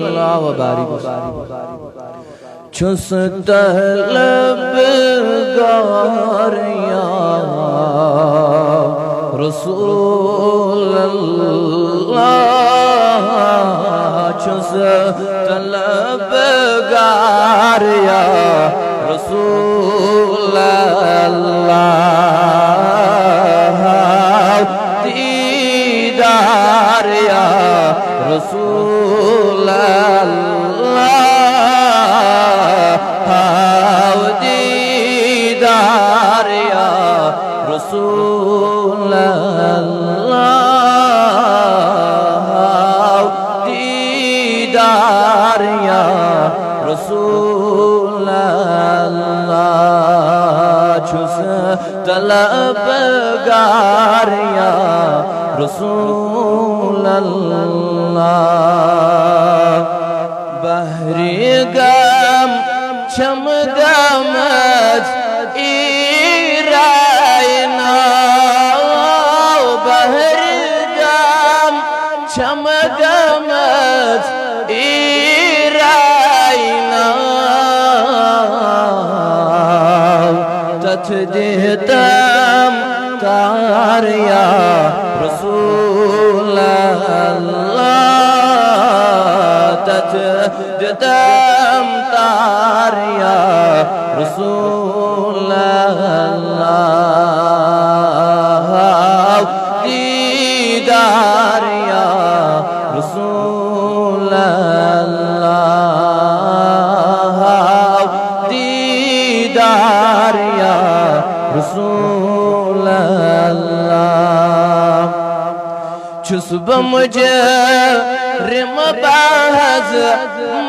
अल्लाह व बारिक छुस तलबगार या रसूल अल्लाह छुस तलबगार या रसूल अल्लाह दीदार या रसूल अल्लाह दीदार या रसूल अल्लाह दीदार या रसूल अल्लाह छुस तलबगार या रसूल अल्लाह बहरी गम चमगमज इरायना बहरी गम चमगमज इरायना तथ देतम तार या रसूल अल्लाह तथ देतम तार या रसूल अल्लाह दीदार या रसूल अल्लाह दीदार या रसूल अल्लाह छुस्ब मुझे रिम बाज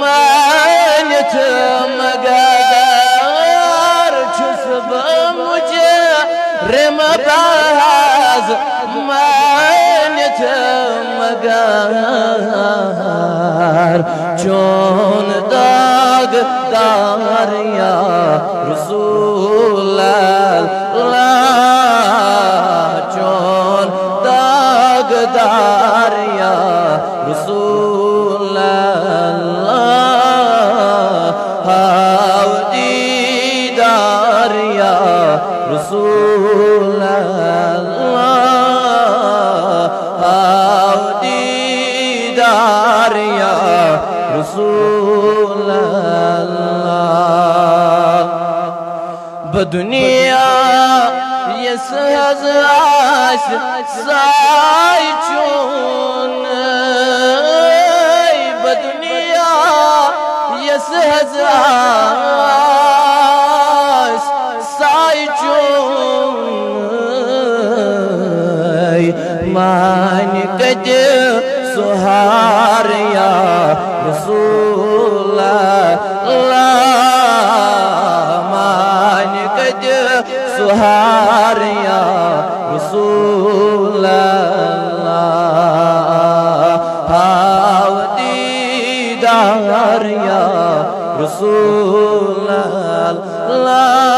मानत मगर छुस्ब मुझे रिम बाज मानत मगर चोन दाग दार या रसूल अल्लाह चोन दाग दार या रसूल अल्लाह दीदार या रसूल अल्लाह दीदार या रसूल अल्लाह बदुनिया ये सहज साई चून बदुनिया ये सहज साई चून मान कज सुहार या रसूल अल्लाह मान कज सुहार या रसूल अल्लाह दीदार या रसूल अल्लाह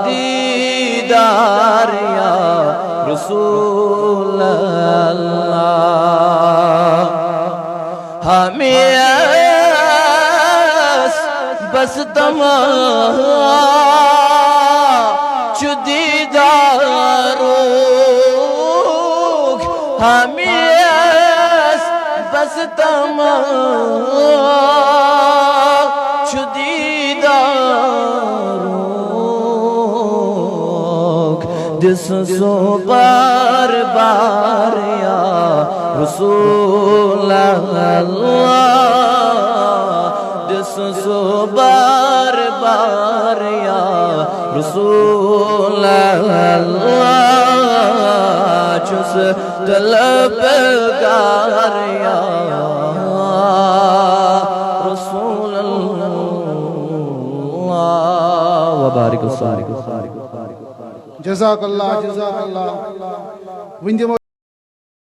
दीदार या रसूल अल्लाह हमें बस चुदीदारो हमें बस चुदीदारो दिस सो बार बार या रसूल अल्लाह दिस सो बार बार या रसूल अल्लाह छुस तलबगार या रसूल अल्लाह व बारिक जज़ाकल्लाह